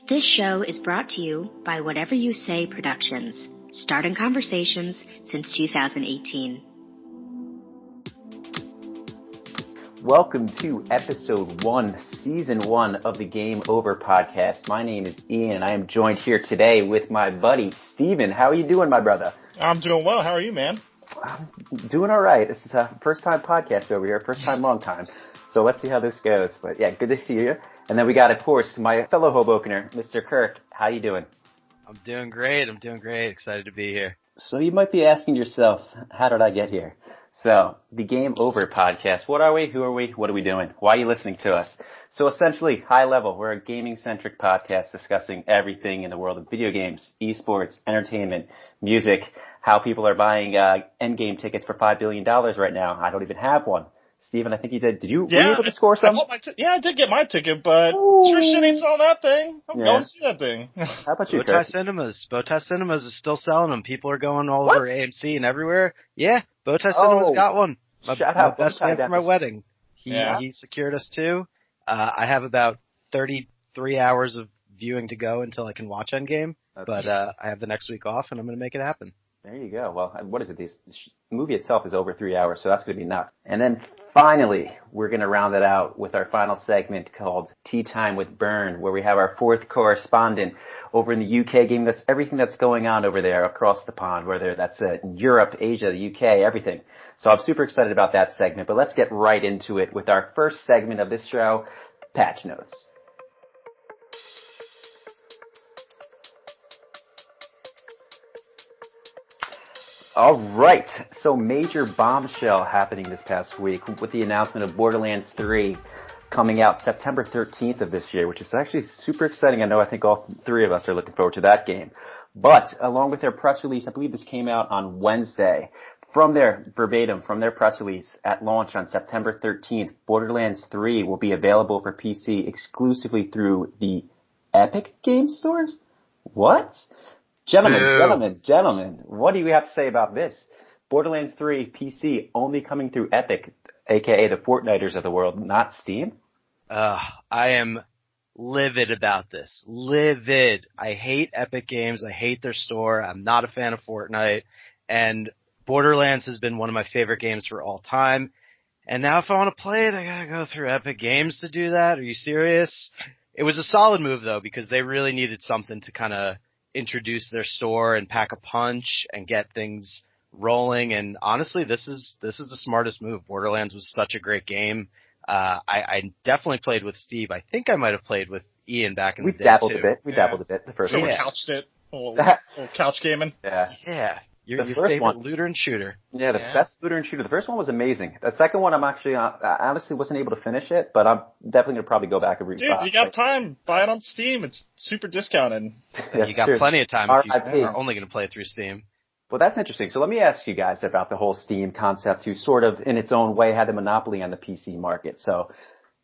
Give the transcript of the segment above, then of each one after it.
This show is brought to you by Whatever You Say Productions, starting conversations since 2018. Welcome to episode 1, season 1 of the Game Over podcast. My name is Ian, and I am joined here today with my buddy, Steven. How are you doing, my brother? I'm doing well. How are you, man? I'm doing all right. This is a first-time podcast over here, first time, long time. So let's see how this goes. But yeah, good to see you. And then we got, of course, my fellow Hobokener, Mr. Kirk. How you doing? I'm doing great. Excited to be here. So you might be asking yourself, how did I get here? So, the Game Over podcast. What are we? Who are we? What are we doing? Why are you listening to us? So essentially, high level, we're a gaming-centric podcast discussing everything in the world of video games, esports, entertainment, music, how people are buying endgame tickets for $5 billion right now. I don't even have one. Steven, I think you did. Were you able to score some? I did get my ticket, but sure shit ain't selling that thing. I'm going to see that thing. How about you, Bowtie Kirk? Cinemas is still selling them. People are going all over AMC and everywhere. Yeah, Bowtie Cinemas got one. My best man for my wedding. He secured us too. I have about 33 hours of viewing to go until I can watch Endgame, but I have the next week off, and I'm going to make it happen. There you go. Well, what is it? The movie itself is over 3 hours, so that's going to be enough. And then finally, we're going to round it out with our final segment called Tea Time with Byrne, where we have our fourth correspondent over in the UK giving us everything that's going on over there across the pond, whether that's Europe, Asia, the UK, everything. So I'm super excited about that segment, but let's get right into it with our first segment of this show, Patch Notes. All right, so major bombshell happening this past week with the announcement of Borderlands III coming out September 13th of this year, which is actually super exciting. I think all three of us are looking forward to that game. But along with their press release, I believe this came out on Wednesday, from their press release at launch on September 13th, Borderlands 3 will be available for PC exclusively through the Epic Game Stores? What? Gentlemen, what do you have to say about this? Borderlands 3 PC only coming through Epic, aka the Fortniters of the world, not Steam? I am livid about this. Livid. I hate Epic Games. I hate their store. I'm not a fan of Fortnite. And Borderlands has been one of my favorite games for all time. And now if I want to play it, I gotta go through Epic Games to do that? Are you serious? It was a solid move, though, because they really needed something to kind of introduce their store and pack a punch and get things rolling. And honestly, this is the smartest move. Borderlands was such a great game. I definitely played with Steve. I think I might have played with Ian back in the day too. We dabbled a bit. The first one. We couched it. A little couch gaming. Yeah. Your first favorite one, looter and shooter. Yeah, the best looter and shooter. The first one was amazing. The second one, I honestly wasn't able to finish it, but I'm definitely going to probably go back and read it. Dude, you got time. Buy it on Steam. It's super discounted. You got plenty of time if you are only going to play it through Steam. Well, that's interesting. So let me ask you guys about the whole Steam concept, who sort of, in its own way, had the monopoly on the PC market. So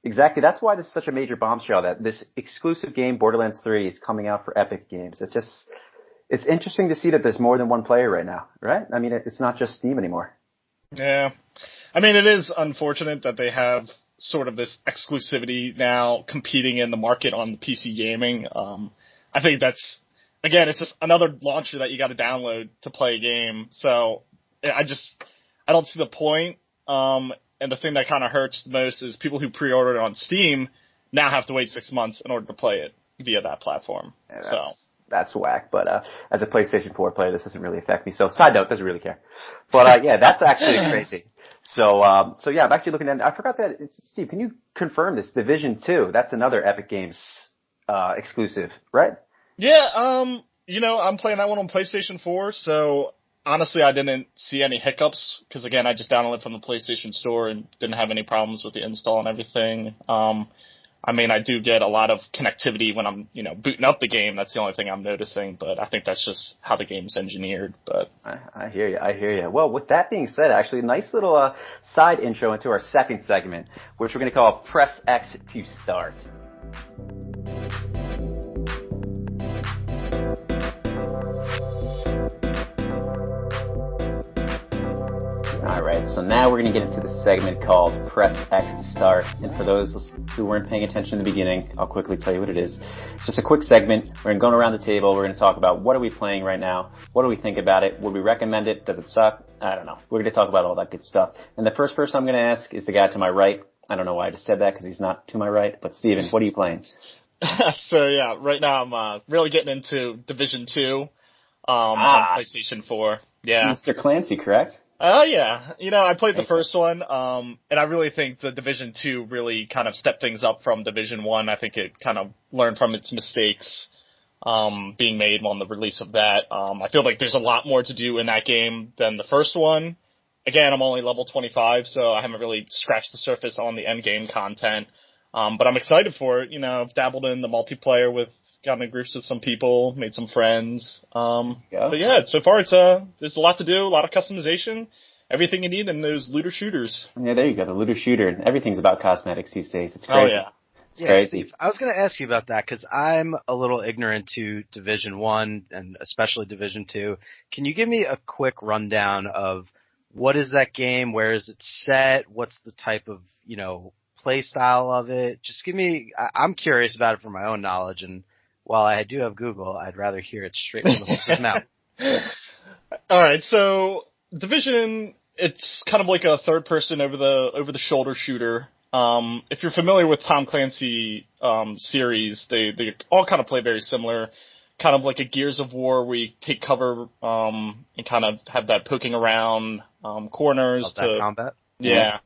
exactly, that's why this is such a major bombshell, that this exclusive game, Borderlands 3, is coming out for Epic Games. It's interesting to see that there's more than one player right now, right? I mean, it's not just Steam anymore. Yeah. I mean, it is unfortunate that they have sort of this exclusivity now competing in the market on the PC gaming. I think that's, again, it's just another launcher that you got to download to play a game. So I don't see the point. And the thing that kind of hurts the most is people who pre-ordered it on Steam now have to wait 6 months in order to play it via that platform. Yeah, that's whack, but as a PlayStation 4 player, this doesn't really affect me. So, side note, doesn't really care. But yeah, that's actually crazy. So yeah, I'm actually looking at. I forgot that. Steve, can you confirm this? Division 2, that's another Epic Games exclusive, right? Yeah. I'm playing that one on PlayStation 4. So honestly, I didn't see any hiccups because again, I just downloaded it from the PlayStation Store and didn't have any problems with the install and everything. I mean, I do get a lot of connectivity when I'm, booting up the game. That's the only thing I'm noticing, but I think that's just how the game's engineered. But I hear you. Well, with that being said, actually, a nice little side intro into our second segment, which we're going to call Press X to Start. All right. Alright, so now we're going to get into the segment called Press X to Start. And for those who weren't paying attention in the beginning, I'll quickly tell you what it is. It's just a quick segment. We're going to go around the table. We're going to talk about what are we playing right now? What do we think about it? Would we recommend it? Does it suck? I don't know. We're going to talk about all that good stuff. And the first person I'm going to ask is the guy to my right. I don't know why I just said that because he's not to my right. But Steven, what are you playing? So yeah, right now I'm really getting into Division 2 on PlayStation 4. Yeah. Mr. Clancy, correct? Oh yeah. I played the first one, and I really think the Division 2 really kind of stepped things up from Division 1. I think it kind of learned from its mistakes being made on the release of that. I feel like there's a lot more to do in that game than the first one. Again, I'm only level 25, so I haven't really scratched the surface on the end game content. But I'm excited for it. I've dabbled in the multiplayer gotten in groups with some people, made some friends. But yeah, so far there's a lot to do, a lot of customization, everything you need in those looter shooters. Yeah, there you go, the looter shooter. Everything's about cosmetics these days. It's crazy. Oh yeah. It's crazy. Steve, I was going to ask you about that because I'm a little ignorant to Division 1 and especially Division 2. Can you give me a quick rundown of what is that game? Where is it set? What's the type of, play style of it? Just give me, I'm curious about it for my own knowledge, and while I do have Google, I'd rather hear it straight from the horse's mouth. Alright, so Division, it's kind of like a third person over the shoulder shooter. If you're familiar with Tom Clancy series, they all kind of play very similar. Kind of like a Gears of War where you take cover and kind of have that poking around corners. Love that combat. Yeah.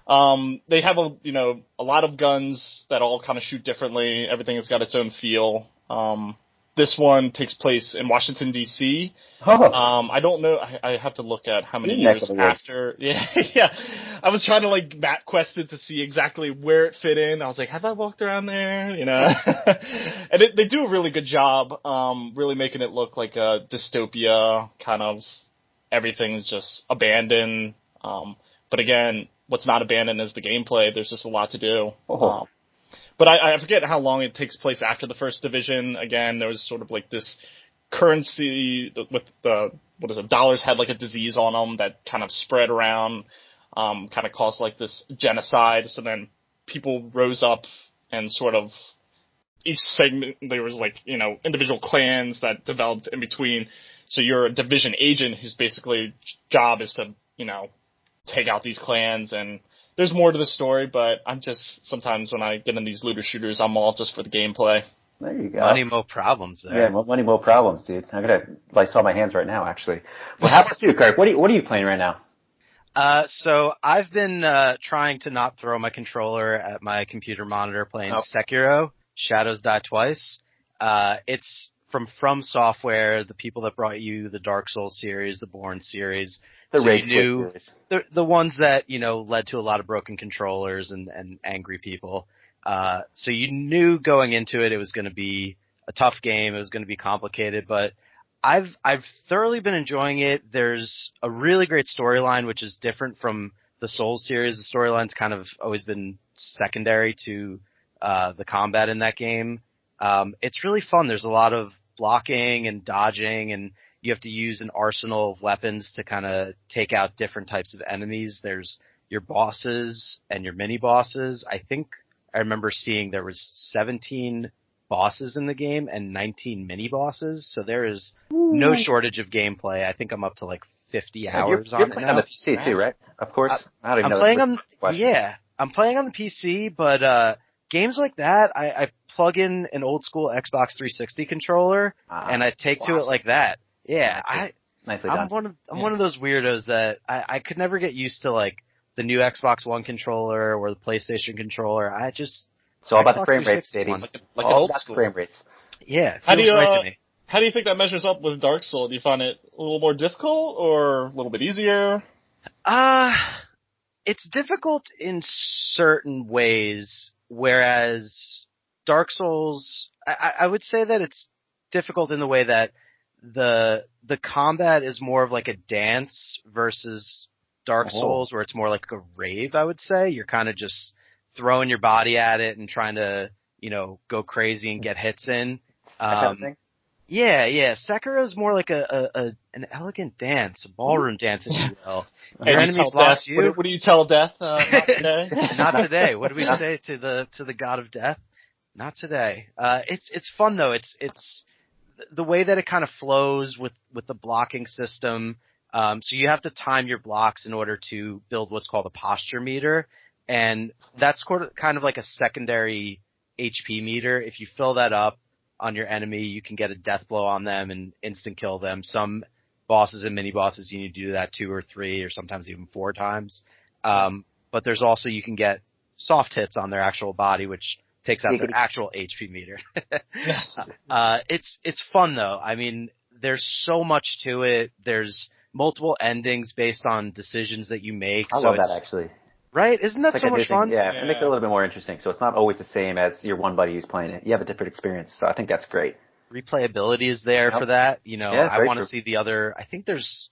They have a lot of guns that all kind of shoot differently. Everything has got its own feel. This one takes place in Washington, D.C. Oh. I don't know. I have to look at how many years after. Yeah, yeah. I was trying to map quest it to see exactly where it fit in. I was like, have I walked around there? And they do a really good job, really making it look like a dystopia, kind of everything's just abandoned. But again, what's not abandoned is the gameplay. There's just a lot to do. Oh. But I forget how long it takes place after the first division. Again, there was sort of this currency with dollars had a disease on them that kind of spread around, kind of caused this genocide. So then people rose up and sort of each segment, there was individual clans that developed in between. So you're a division agent whose basically job is to, take out these clans, and there's more to the story, but I'm just, sometimes when I get in these looter shooters, I'm all just for the gameplay. There you go. Money, mo problems there. Yeah, money, mo problems, dude. I'm gonna lice all my hands right now, actually. Well, how about you, Kirk? What are you playing right now? So I've been trying to not throw my controller at my computer monitor playing Sekiro, Shadows Die Twice. It's from Software, the people that brought you the Dark Souls series, the Born series. The so Rage series. The ones that, led to a lot of broken controllers and angry people. So you knew going into it was going to be a tough game, it was going to be complicated, but I've thoroughly been enjoying it. There's a really great storyline, which is different from the Souls series. The storyline's kind of always been secondary to the combat in that game. It's really fun. There's a lot of blocking and dodging, and you have to use an arsenal of weapons to kind of take out different types of enemies. There's your bosses and your mini bosses. I think I remember seeing there was 17 bosses in the game and 19 mini bosses. So there is no shortage of gameplay. I think I'm up to 50 hours on it now. You're playing on the PC too, right? Of course. I'm playing on the PC, but games like that, I plug in an old school Xbox 360 controller and I take to it like that. Yeah, I'm one of those weirdos that I could never get used to the new Xbox One controller or the PlayStation controller. It's all about the frame rates, Sadie. Like an old school frame rates. Yeah, feels right to me. How do you think that measures up with Dark Souls? Do you find it a little more difficult or a little bit easier? It's difficult in certain ways, whereas Dark Souls, I would say that it's difficult in the way that the combat is more of a dance versus Dark Souls, where it's more like a rave, I would say. You're kind of just throwing your body at it and trying to, go crazy and get hits in. Yeah. Sekiro is more like an elegant dance, a ballroom dance, if you will. Your Hey, enemy blocks you. What do you tell Death? Not today. Not today. What do we say to the god of death? Not today. It's fun though. It's the way that it kind of flows with the blocking system. So you have to time your blocks in order to build what's called a posture meter, and that's kind of like a secondary HP meter. If you fill that up on your enemy, you can get a death blow on them and instant kill them. Some bosses and mini bosses, you need to do that 2 or 3 or sometimes even 4 times. But there's also, you can get soft hits on their actual body, which takes out their actual HP meter. It's fun though. I mean, there's so much to it. There's multiple endings based on decisions that you make. I love that actually. Right? Isn't that so much fun? Yeah, it makes it a little bit more interesting. So it's not always the same as your one buddy who's playing it. You have a different experience. So I think that's great. Replayability is there for that. You know, yeah, I want to see the other. I think there's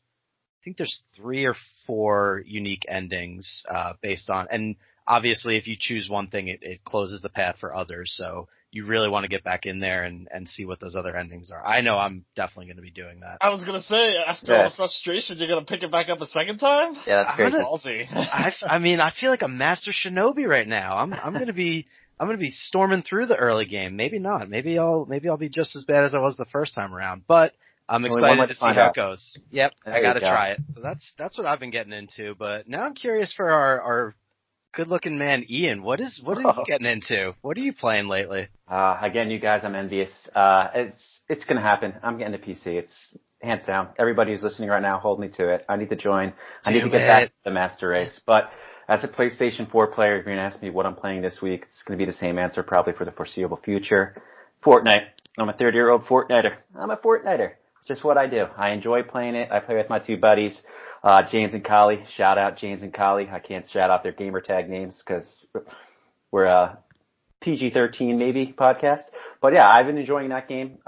3 or 4 unique endings based on, and obviously if you choose one thing, it closes the path for others. So you really want to get back in there and see what those other endings are. I know I'm definitely going to be doing that. I was gonna say, after all the frustration, you're gonna pick it back up a second time? Yeah, that's great. Ballsy. I mean, I feel like a master shinobi right now. I'm gonna be storming through the early game. Maybe not. Maybe I'll be just as bad as I was the first time around. But I'm excited to see how it goes. Yep, I gotta try it. So that's what I've been getting into. But now I'm curious for our good-looking man, Ian. What are you getting into? What are you playing lately? Again, you guys, I'm envious. It's going to happen. I'm getting a PC. It's hands down. Everybody who's listening right now, hold me to it. I need to join. I need to get back to the master race. But as a PlayStation 4 player, if you're going to ask me what I'm playing this week, it's going to be the same answer probably for the foreseeable future. Fortnite. I'm a 30-year-old Fortniter. I'm a Fortniter. It's just what I do. I enjoy playing it. I play with my 2 buddies, James and Collie. Shout out James and Collie. I can't shout out their gamer tag names because we're a PG-13 maybe podcast. But yeah, I've been enjoying that game.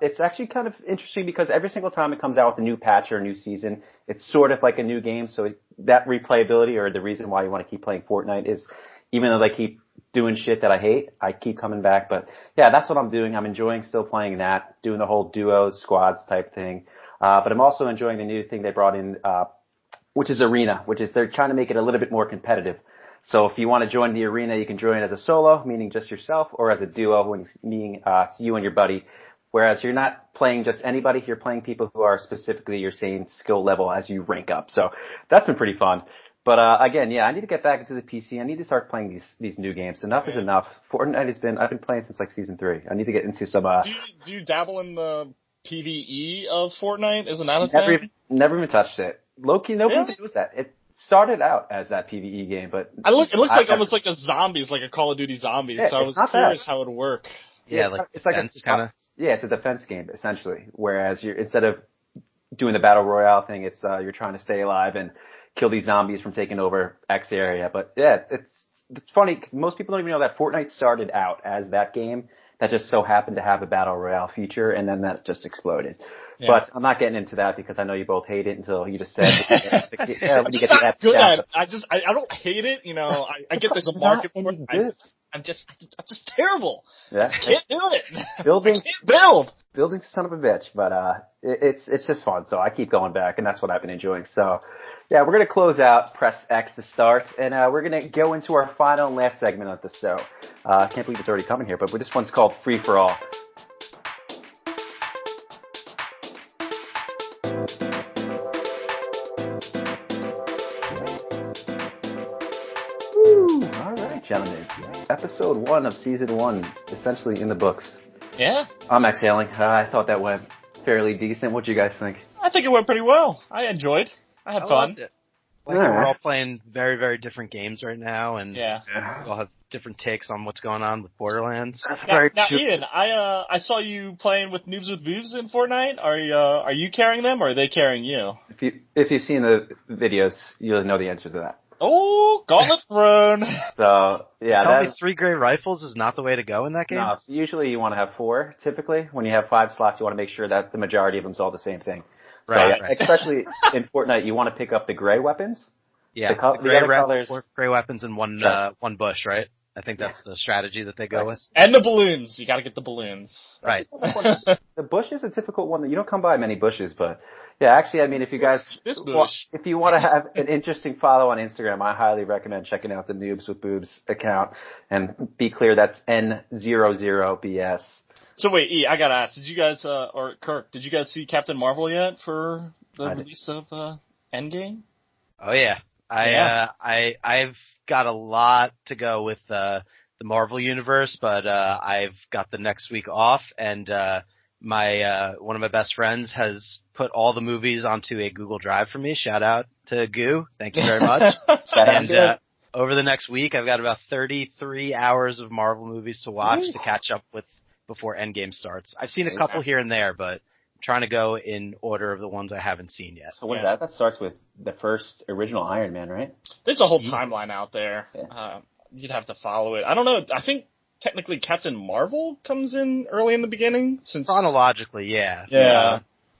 It's actually kind of interesting because every single time it comes out with a new patch or a new season, it's sort of like a new game. So that replayability, or the reason why you want to keep playing Fortnite, is even though they keep doing shit that I hate, I keep coming back. But yeah, that's what I'm doing. I'm enjoying still playing that, doing the whole duos, squads type thing. But I'm also enjoying the new thing they brought in, which is Arena, which is they're trying to make it a little bit more competitive. So if you want to join the Arena, you can join as a solo, meaning just yourself, or as a duo, meaning it's you and your buddy. Whereas you're not playing just anybody, you're playing people who are specifically your same skill level as you rank up. So that's been pretty fun. But again, yeah, I need to get back into the PC. I need to start playing these new games. Enough is enough. Fortnite I've been playing since like season 3. I need to get into some. Do you dabble in the PvE of Fortnite? Isn't that a thing? Never even touched it. Low-key, nobody even knows that. It started out as that PvE game, but it looks like almost like a zombies, like a Call of Duty zombies. Yeah, so I was curious how it would work. Yeah, it's like it's a defense game essentially. Whereas instead of doing the battle royale thing, it's you're trying to stay alive and kill these zombies from taking over X area. But yeah, it's funny because most people don't even know that Fortnite started out as that game that just so happened to have a battle royale feature, and then that just exploded. Yeah. But I'm not getting into that because I know you both hate it until you just said. I'm just not good at it. I don't hate it. You know, I get there's a market for it. I'm just terrible. Yeah. I can't do it. Building. I can't build. Building's a son of a bitch, but it's just fun. So I keep going back, and that's what I've been enjoying. So yeah, we're gonna close out. Press X to start, and we're gonna go into our final and last segment of the show. I can't believe it's already coming here, but this one's called Free for All. Woo! All right, gentlemen. Episode 1 of season 1, essentially in the books. Yeah. I'm exhaling. I thought that went fairly decent. What do you guys think? I think it went pretty well. I enjoyed. I had fun. Loved it. We're all playing very, very different games right now, and we all have different takes on what's going on with Borderlands. Now, Ian, I saw you playing with Noobs with Boobs in Fortnite. Are you carrying them, or are they carrying you? If you've seen the videos, you'll know the answer to that. Oh, gauntlet thrown. So, yeah. Tell me 3 great rifles is not the way to go in that game? No, usually you want to have 4, typically. When you have 5 slots, you want to make sure that the majority of them's all the same thing. Right, so, right. Especially in Fortnite, you want to pick up the gray weapons. Yeah, the other colors. Gray weapons and one bush, right? I think that's the strategy that they go with. And the balloons. You got to get the balloons. Right. The bush is a difficult one. You don't come by many bushes, but yeah, actually, I mean, if you guys, if you want to have an interesting follow on Instagram, I highly recommend checking out the Noobs with Boobs account. And be clear, that's N00BS. So wait, E, I gotta ask, did you guys, or Kirk, did you guys see Captain Marvel yet for the release of Endgame? Oh yeah. I've got a lot to go with the Marvel universe, but I've got the next week off, and my one of my best friends has put all the movies onto a Google Drive for me. Shout out to Goo. Thank you very much. And over the next week, I've got about 33 hours of Marvel movies to watch to catch up with before Endgame starts. I've seen a couple here and there, but I'm trying to go in order of the ones I haven't seen yet. So what is that? That starts with the first original Iron Man, right? There's a whole timeline out there. Yeah. You'd have to follow it. I don't know. I think technically Captain Marvel comes in early in the beginning. Since chronologically, yeah. Yeah.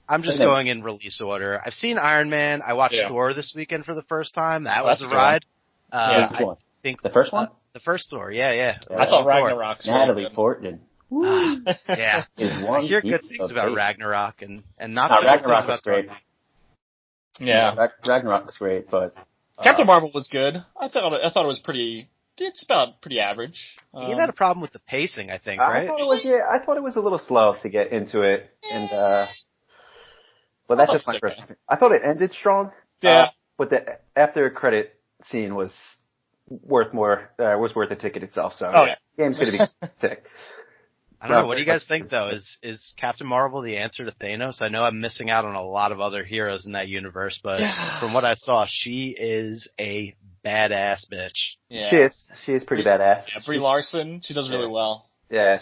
I'm just going in release order. I've seen Iron Man. I watched Thor this weekend for the first time. That was a ride. I think the first one? The first Thor, yeah. I thought Ragnarok's Natalie Portman. Yeah. I hear good things about Ragnarok and not so Ragnarok was great. Yeah. Ragnarok was great, but Captain Marvel was good. I thought it was pretty. It's about pretty average. You had a problem with the pacing, I think, right? I thought it was a little slow to get into it, and but that's just my first. I thought it ended strong. Yeah. But the after credit scene was worth the ticket itself. So game's gonna be sick. I don't know. What do you guys think, though? Is Captain Marvel the answer to Thanos? I know I'm missing out on a lot of other heroes in that universe, but from what I saw, she is a badass bitch. Yeah. She is pretty badass. Yeah, Brie Larson, she does really well. Yeah, I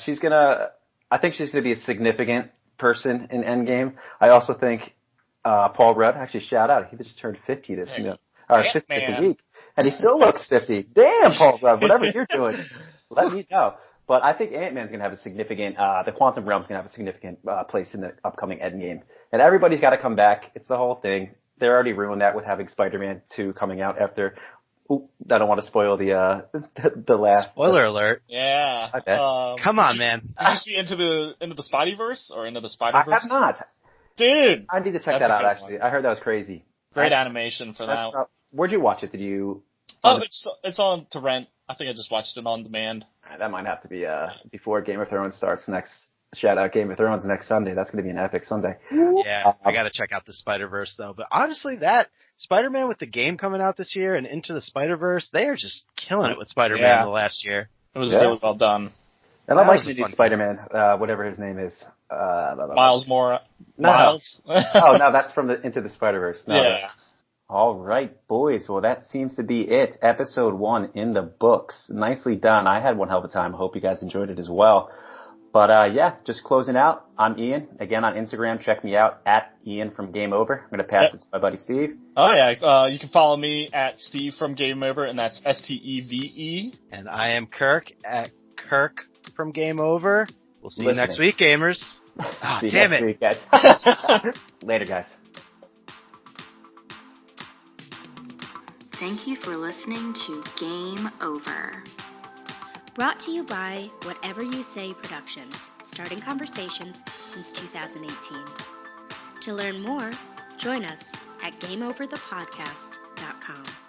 think she's gonna be a significant person in Endgame. I also think Paul Rudd, actually shout out, he just turned 50 this week, and he still looks 50. Damn, Paul Rudd, whatever you're doing, let me know. But I think Ant-Man's going to have a significant, the Quantum Realm's going to have a significant place in the upcoming Endgame. And everybody's got to come back. It's the whole thing. They already ruined that with having Spider-Man 2 coming out after. I don't want to spoil the last. Spoiler alert. Yeah. Okay. Come on, man. Did you see into the Spideyverse or into the Spider-Verse? I have not. Dude. I need to check that out, actually. I heard that was crazy. Great animation for that. Where'd you watch it? Did you? It's on to rent. I think I just watched it on demand. That might have to be before Game of Thrones starts next. Shout out Game of Thrones next Sunday. That's going to be an epic Sunday. Yeah, I got to check out the Spider-Verse though. But honestly, that Spider-Man with the game coming out this year and Into the Spider-Verse, they are just killing it with Spider-Man the last year. It was really well done. And I like the new Spider-Man, whatever his name is. Miles Morales. Miles? No, that's from the Into the Spider-Verse. No, yeah. All right, boys. Well, that seems to be it. Episode 1 in the books. Nicely done. I had one hell of a time. I hope you guys enjoyed it as well. But just closing out. I'm Ian. Again, on Instagram, check me out at Ian from Game Over. I'm going to pass it to my buddy Steve. Oh, yeah. You can follow me at Steve from Game Over, and that's STEVE. And I am Kirk at Kirk from Game Over. We'll see you next week, gamers. Oh, damn it. Week, guys. Later, guys. Thank you for listening to Game Over. Brought to you by Whatever You Say Productions, starting conversations since 2018. To learn more, join us at GameOverThePodcast.com.